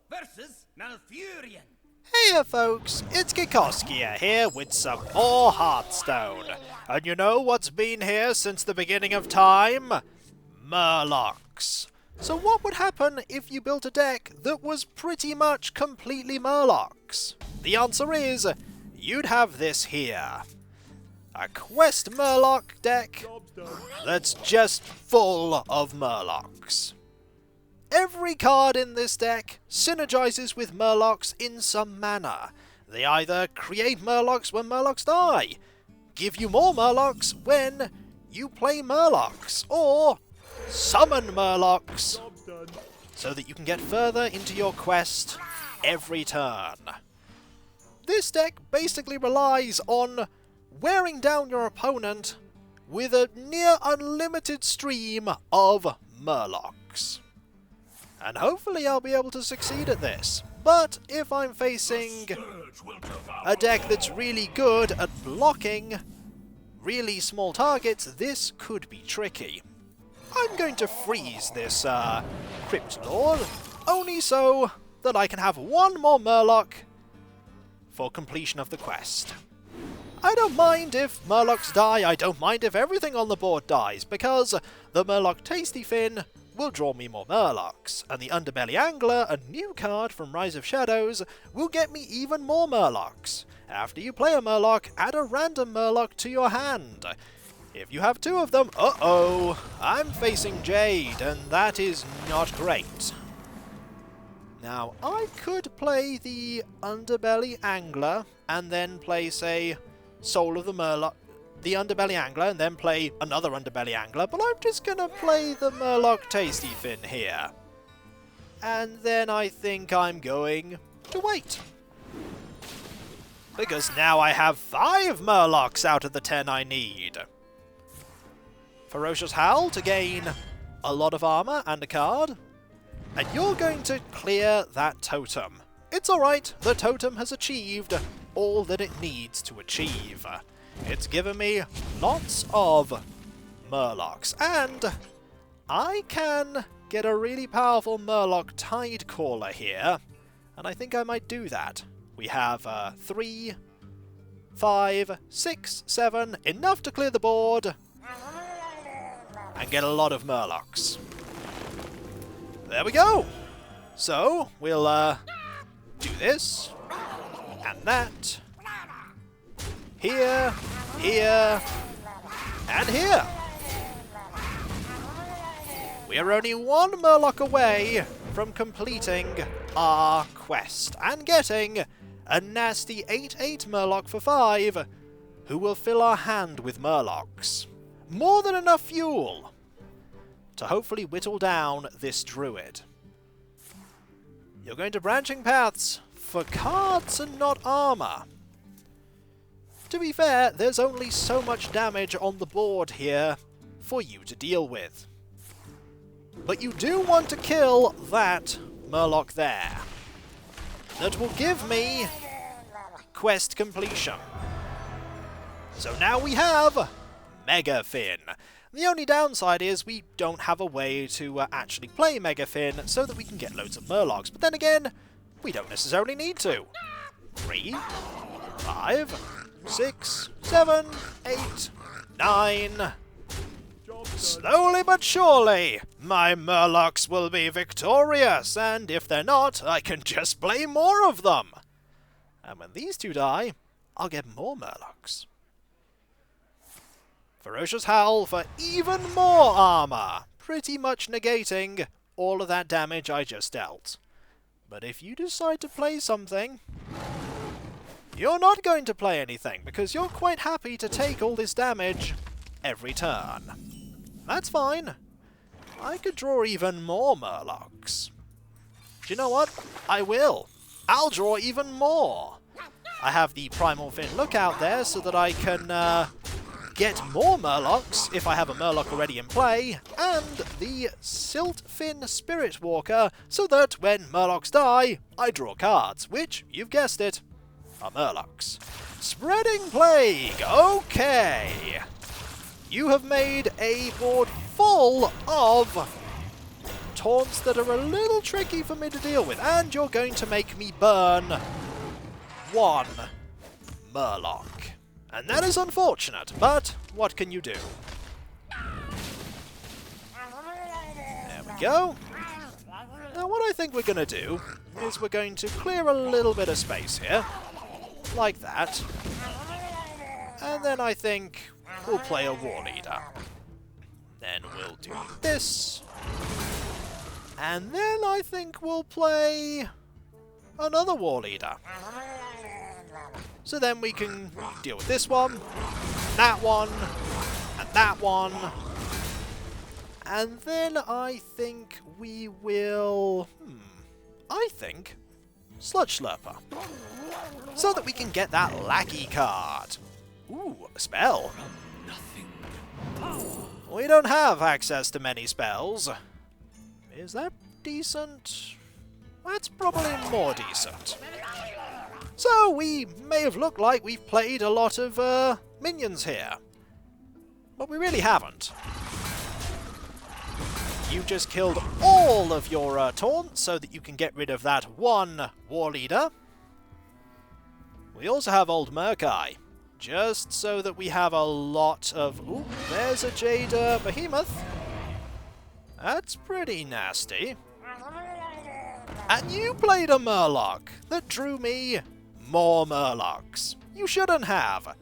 versus Malfurion. Hey folks, it's Kikoskia here with some more Hearthstone. And you know what's been here since the beginning of time? Murlocs. So what would happen if you built a deck that was pretty much completely murlocs? The answer is, you'd have this here. A quest murloc deck that's just full of murlocs. Every card in this deck synergizes with murlocs in some manner. They either create murlocs when murlocs die, give you more murlocs when you play murlocs, or summon murlocs so that you can get further into your quest every turn. This deck basically relies on wearing down your opponent with a near unlimited stream of murlocs. And hopefully I'll be able to succeed at this. But if I'm facing a deck that's really good at blocking really small targets, this could be tricky. I'm going to freeze this Crypt Lord, only so that I can have one more Murloc for completion of the quest. I don't mind if Murlocs die, I don't mind if everything on the board dies, because the Murloc Tasty Fin will draw me more Murlocs, and the Underbelly Angler, a new card from Rise of Shadows, will get me even more Murlocs. After you play a Murloc, add a random Murloc to your hand. If you have two of them, uh-oh, I'm facing Jade, and that is not great. Now, I could play the Underbelly Angler, and then play, say, Soul of the Murloc, the Underbelly Angler, and then play another Underbelly Angler, but I'm just gonna play the Murloc Tasty Fin here. And then I think I'm going to wait. Because now I have 5 Murlocs out of the 10 I need. Ferocious Howl to gain a lot of armor and a card. And you're going to clear that totem. It's alright, the totem has achieved all that it needs to achieve. It's given me lots of Murlocs, and I can get a really powerful Murloc Tidecaller here, and I think I might do that. We have 3, 5, 6, 7, enough to clear the board, and get a lot of Murlocs. There we go! So, we'll do this, and that. Here, here, and here. We are only one Murloc away from completing our quest and getting a nasty 8/8 Murloc for 5, who will fill our hand with Murlocs. More than enough fuel to hopefully whittle down this druid. You're going to Branching Paths for cards and not armor. To be fair, there's only so much damage on the board here for you to deal with. But you do want to kill that Murloc there. That will give me quest completion. So now we have Mega Fin. The only downside is we don't have a way to actually play Mega Fin so that we can get loads of Murlocs. But then again, we don't necessarily need to. 3, 5, 6, 7, 8, 9. Slowly but surely, my Murlocs will be victorious, and if they're not, I can just play more of them. And when these two die, I'll get more Murlocs. Ferocious Howl for even more armor, pretty much negating all of that damage I just dealt. But if you decide to play something, you're not going to play anything, because you're quite happy to take all this damage every turn. That's fine. I could draw even more Murlocs. Do you know what? I will. I'll draw even more. I have the Primal Fin Lookout there so that I can get more Murlocs if I have a Murloc already in play, and the Silt Fin Spirit Walker so that when Murlocs die, I draw cards, which, you've guessed it, are Murlocs. Spreading Plague, okay! You have made a board full of taunts that are a little tricky for me to deal with, and you're going to make me burn one murloc. And that is unfortunate, but what can you do? There we go. Now what I think we're going to do is we're going to clear a little bit of space here, like that. And then I think we'll play a war leader. Then we'll do this. And then I think we'll play another war leader. So then we can deal with this one, that one, and that one. And then I think we will... I think Sludge Slurper. So that we can get that lackey card. Ooh, a spell. We don't have access to many spells. Is that decent? That's probably more decent. So we may have looked like we've played a lot of minions here. But we really haven't. You just killed all of your taunts so that you can get rid of that one war leader. We also have Old Mrgrgl, just so that we have a lot of... Ooh, there's a Jade Behemoth. That's pretty nasty. And you played a murloc that drew me more murlocs. You shouldn't have.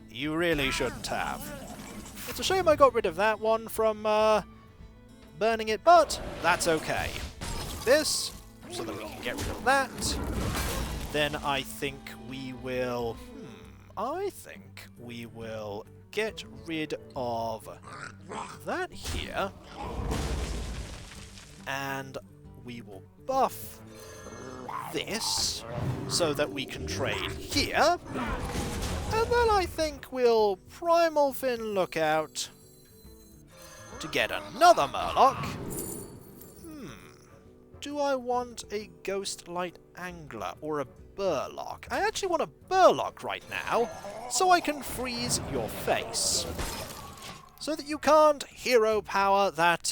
You really shouldn't have. It's a shame I got rid of that one from burning it, but that's okay. Do this, so that we can get rid of that. Then I think we will... I think we will get rid of that here. And we will buff this, so that we can trade here. And then I think we'll Primal Fin Lookout to get another murloc. Do I want a Ghost Light Angler or a Murloc? I actually want a Murloc right now, so I can freeze your face. So that you can't hero power that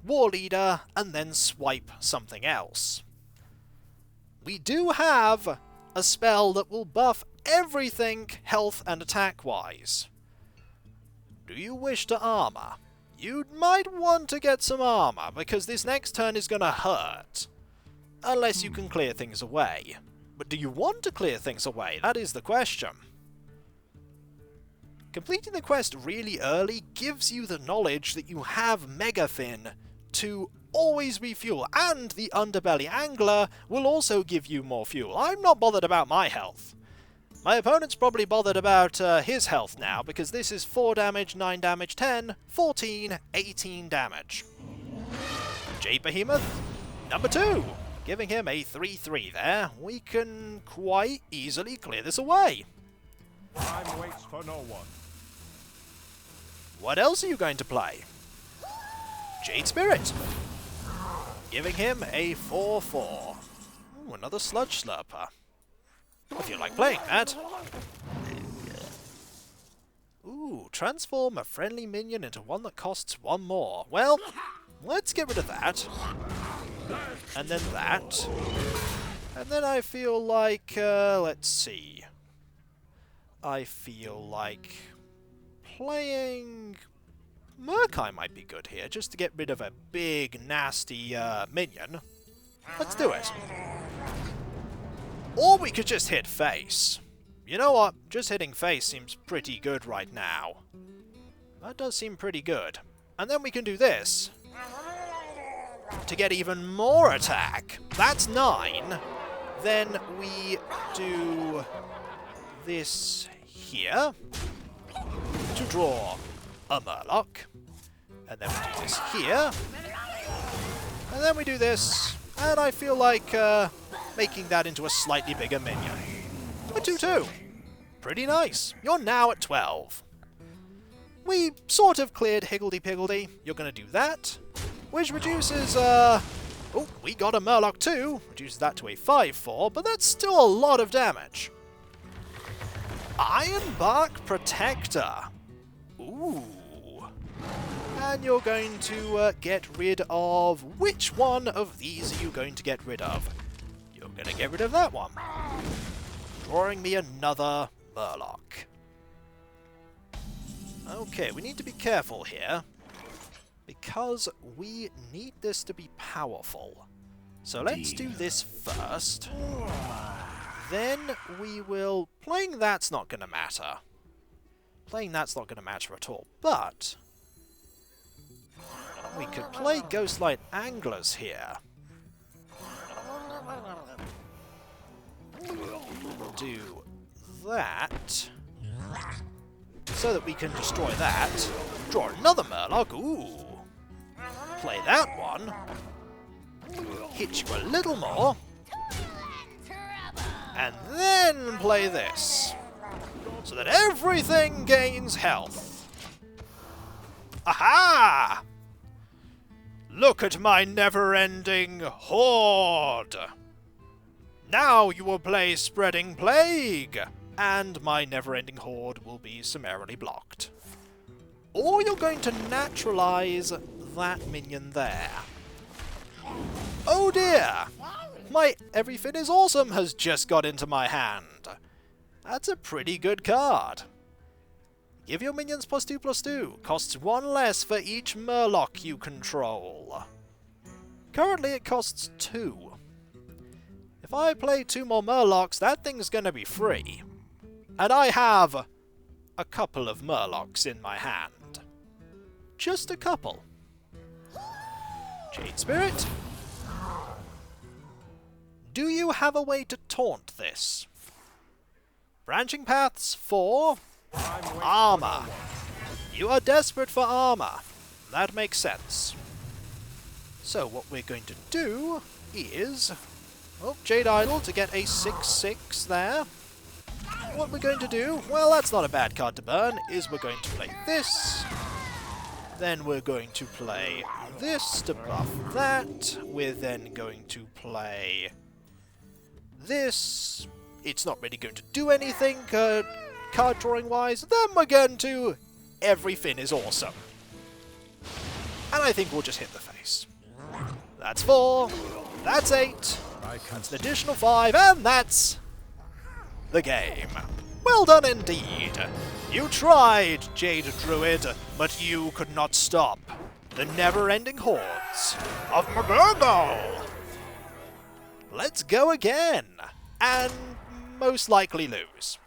war leader and then swipe something else. We do have a spell that will buff everything health and attack-wise. Do you wish to armor? You might want to get some armor, because this next turn is going to hurt. Unless you can clear things away. But do you want to clear things away? That is the question. Completing the quest really early gives you the knowledge that you have Megafin to always refuel, and the Underbelly Angler will also give you more fuel. I'm not bothered about my health. My opponent's probably bothered about his health now, because this is 4 damage, 9 damage, 10, 14, 18 damage. Jade Behemoth, number 2. Giving him a 3-3 there. We can quite easily clear this away. Time waits for no one. What else are you going to play? Jade Spirit. Giving him a 4-4. Ooh, another Sludge Slurper. I feel like playing that. Ooh, transform a friendly minion into one that costs 1 more. Well, let's get rid of that. And then that. And then I feel like, let's see. I feel like playing Mrgrgl might be good here, just to get rid of a big, nasty minion. Let's do it. Or we could just hit face. You know what? Just hitting face seems pretty good right now. That does seem pretty good. And then we can do this to get even more attack. That's 9. Then we do this here to draw a Murloc. And then we do this here. And then we do this. And I feel like making that into a slightly bigger minion. A 2-2. Pretty nice. You're now at 12. We sort of cleared Higgledy-Piggledy. You're going to do that. Which reduces, oh, we got a Murloc too. Reduces that to a 5-4, but that's still a lot of damage. Ironbark Protector. Ooh. And you're going to get rid of... Which one of these are you going to get rid of? You're going to get rid of that one. Drawing me another murloc. Okay, we need to be careful here, because we need this to be powerful. So let's do this first. Then we will... Playing that's not going to matter. Playing that's not going to matter at all, but... we could play Ghostlight Anglers here. Do that, so that we can destroy that. Draw another Murloc. Ooh. Play that one. Hit you a little more. And then play this. So that everything gains health. Aha! Look at my never-ending horde! Now you will play Spreading Plague, and my never-ending horde will be summarily blocked. Or you're going to naturalize that minion there. Oh dear! My Everything is Awesome has just got into my hand. That's a pretty good card. Give your minions +2/+2. Costs 1 less for each murloc you control. Currently it costs 2. If I play 2 more murlocs, that thing's gonna be free. And I have a couple of murlocs in my hand. Just a couple. Jade Spirit. Do you have a way to taunt this? Branching Paths for armor. You are desperate for armor. That makes sense. So what we're going to do is... oh, Jade Idol to get a 6/6 there. What we're going to do, well, that's not a bad card to burn, is we're going to play this. Then we're going to play this to buff that. We're then going to play this. It's not really going to do anything card drawing wise. Then we're going to Everything is Awesome. And I think we'll just hit the face. That's 4. That's 8. That's an additional 5, and that's the game. Well done indeed. You tried, Jade Druid, but you could not stop the never-ending hordes of Mrgrgl. Let's go again, and most likely lose.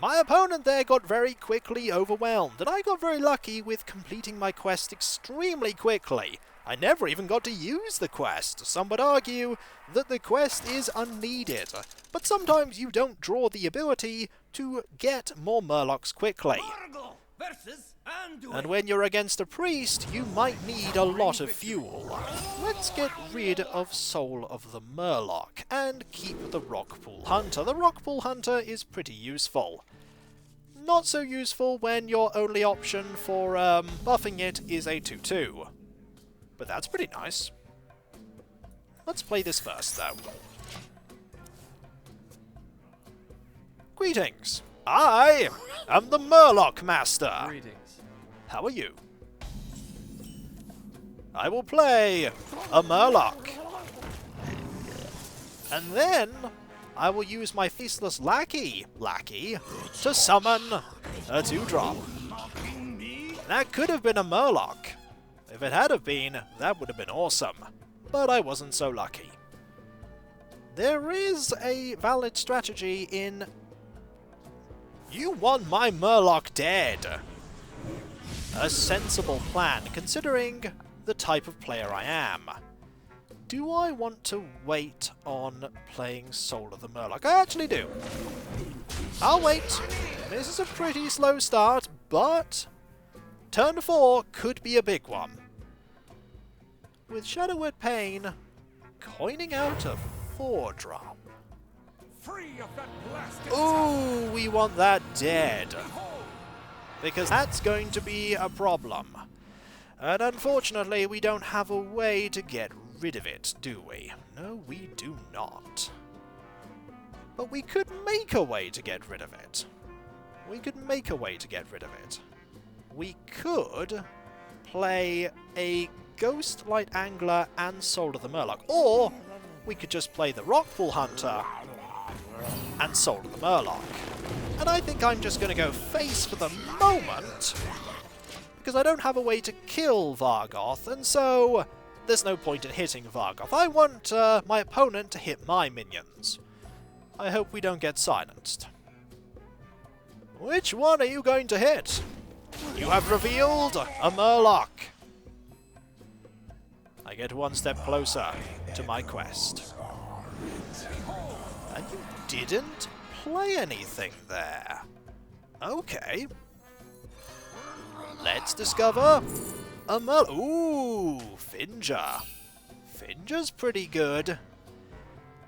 My opponent there got very quickly overwhelmed, and I got very lucky with completing my quest extremely quickly. I never even got to use the quest. Some would argue that the quest is unneeded, but sometimes you don't draw the ability to get more murlocs quickly. Mrgrgl versus Anduin. And when you're against a priest, you might need a lot of fuel. Let's get rid of Soul of the Murloc, and keep the Rockpool Hunter. The Rockpool Hunter is pretty useful. Not so useful when your only option for buffing it is a 2/2. But that's pretty nice. Let's play this first, though. Greetings! I am the Murloc Master! Greetings. How are you? I will play a Murloc. And then I will use my Faceless Lackey to summon a 2-drop. That could have been a Murloc. If it had have been, that would have been awesome. But I wasn't so lucky. There is a valid strategy in... You want my Murloc dead! A sensible plan, considering the type of player I am. Do I want to wait on playing Soul of the Murloc? I actually do. I'll wait. This is a pretty slow start, but turn 4 could be a big one. With Shadowword Pain, coining out a 4-drop. Free of that blasted Ooh, we want that dead. Because that's going to be a problem. And unfortunately, we don't have a way to get rid of it, do we? No, we do not. But we could make a way to get rid of it. We could make a way to get rid of it. We could play a Ghost, Light Angler, and Soul of the Murloc. Or we could just play the Rockpool Hunter and Soul of the Murloc. And I think I'm just going to go face for the moment, because I don't have a way to kill Vargoth, and so there's no point in hitting Vargoth. I want my opponent to hit my minions. I hope we don't get silenced. Which one are you going to hit? You have revealed a Murloc. I get one step closer to my quest. And you didn't play anything there. Okay. Let's discover a Murloc. Ooh, Finger. Finger's pretty good.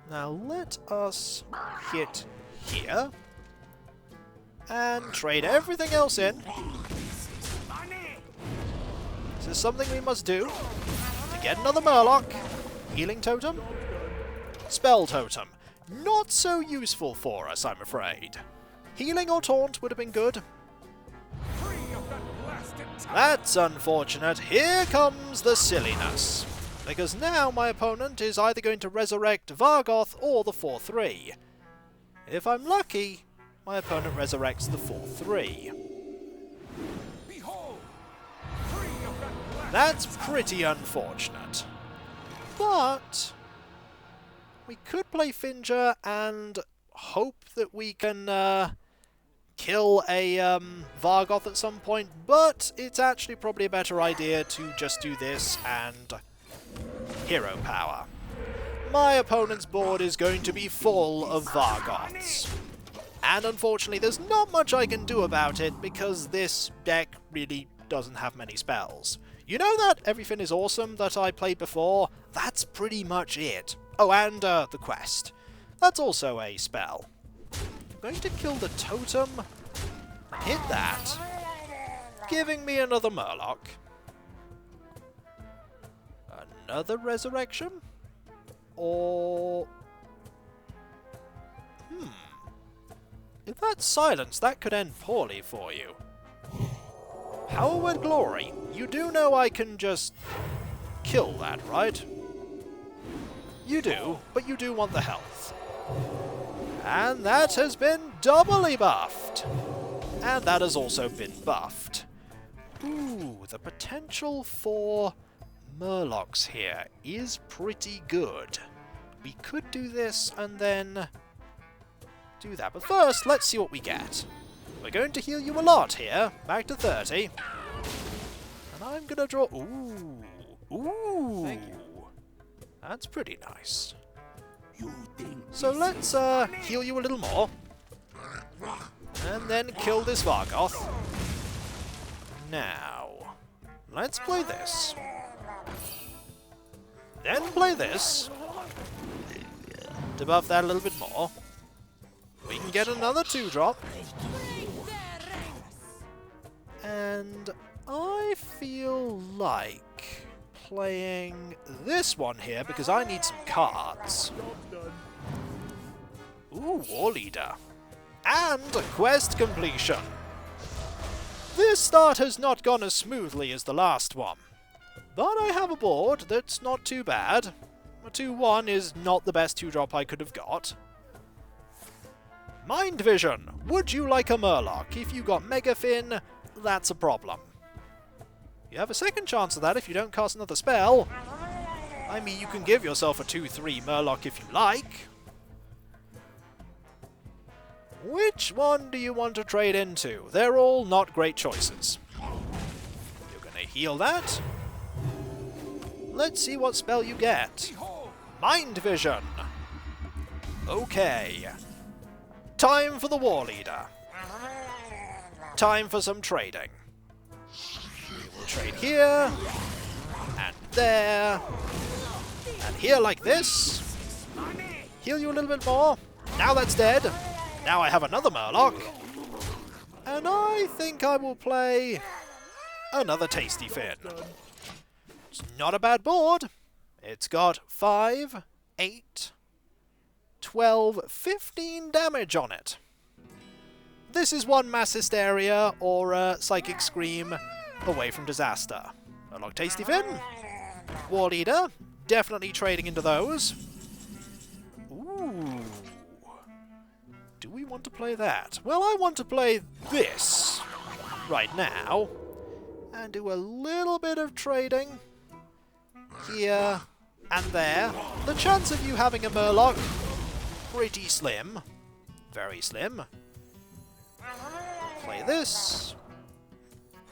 Now let us hit here and trade everything else in. Is this something we must do to get another Murloc? Healing Totem? Spell Totem. Not so useful for us, I'm afraid. Healing or Taunt would have been good. That's unfortunate. Here comes the silliness. Because now my opponent is either going to resurrect Vargoth or the 4-3. If I'm lucky, my opponent resurrects the 4-3. That's pretty unfortunate. But we could play Finger and hope that we can kill a Vargoth at some point, but it's actually probably a better idea to just do this and hero power. My opponent's board is going to be full of Vargoths. And unfortunately there's not much I can do about it because this deck really doesn't have many spells. You know that Everything is Awesome that I played before? That's pretty much it. Oh, and the quest. That's also a spell. I'm going to kill the totem. Hit that. Giving me another Murloc. Another resurrection? Or... If that's silence, that could end poorly for you. Howard Glory, you do know I can just kill that, right? You do, but you do want the health. And that has been doubly buffed. And that has also been buffed. Ooh, the potential for Murlocs here is pretty good. We could do this and then do that. But first, let's see what we get. We're going to heal you a lot here. Back to 30. And I'm going to draw... Ooh. Ooh. Thank you. That's pretty nice. So let's heal you a little more. And then kill this Vargoth. Now, let's play this. Then play this. To buff that a little bit more. We can get another 2-drop. And I feel like playing this one here because I need some cards. Ooh, War Leader. And quest completion. This start has not gone as smoothly as the last one. But I have a board that's not too bad. A 2-1 is not the best 2-drop I could have got. Mind Vision. Would you like a Murloc? If you got Megafin, that's a problem. You have a second chance of that if you don't cast another spell. I mean, you can give yourself a 2-3 Murloc if you like. Which one do you want to trade into? They're all not great choices. You're going to heal that. Let's see what spell you get. Mind Vision. Okay. Time for the War Leader. Time for some trading. We will trade here, and there, and here like this. Heal you a little bit more. Now that's dead. Now I have another Murloc. And I think I will play another Tasty Fin. It's not a bad board. It's got 5, 8, 12, 15 damage on it. This is one Mass Hysteria or Psychic Scream away from disaster. Murloc Tasty Fin. War Leader. Definitely trading into those. Ooh. Do we want to play that? Well, I want to play this right now. And do a little bit of trading here and there. The chance of you having a Murloc, pretty slim. Very slim. Play this.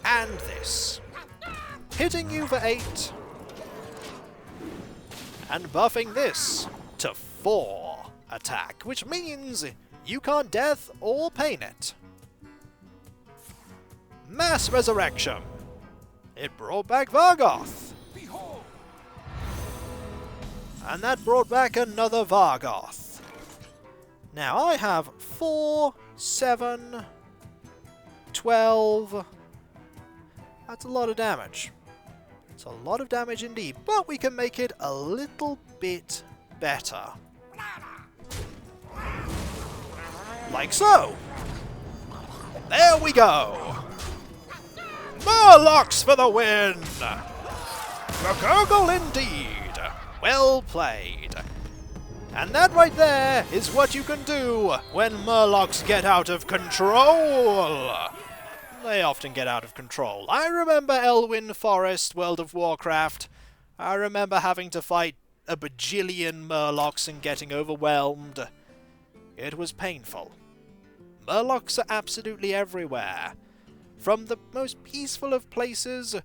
And this. Hitting you for 8. And buffing this to 4 attack, which means you can't death or pain it. Mass Resurrection. It brought back Vargoth. And that brought back another Vargoth. Now I have 4, 7, 12. That's a lot of damage. It's a lot of damage indeed, but we can make it a little bit better. Like so. There we go. Murlocs for the win! Mrgrgl indeed! Well played. And that right there is what you can do when Murlocs get out of control! They often get out of control. I remember Elwyn Forest, World of Warcraft. I remember having to fight a bajillion Murlocs and getting overwhelmed. It was painful. Murlocs are absolutely everywhere. From the most peaceful of places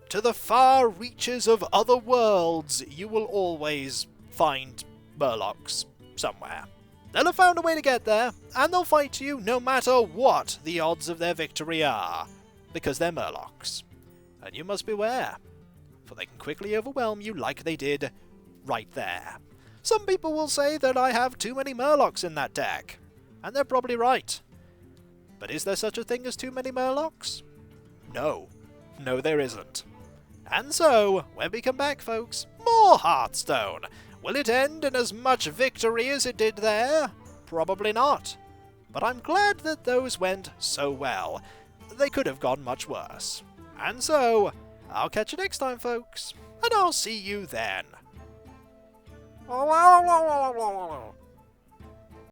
to the far reaches of other worlds, you will always find Murlocs somewhere. They'll have found a way to get there, and they'll fight you no matter what the odds of their victory are, because they're Murlocs. And you must beware, for they can quickly overwhelm you like they did right there. Some people will say that I have too many Murlocs in that deck, and they're probably right. But is there such a thing as too many Murlocs? No. No, there isn't. And so, when we come back, folks, more Hearthstone. Will it end in as much victory as it did there? Probably not. But I'm glad that those went so well. They could have gone much worse. And so, I'll catch you next time, folks. And I'll see you then.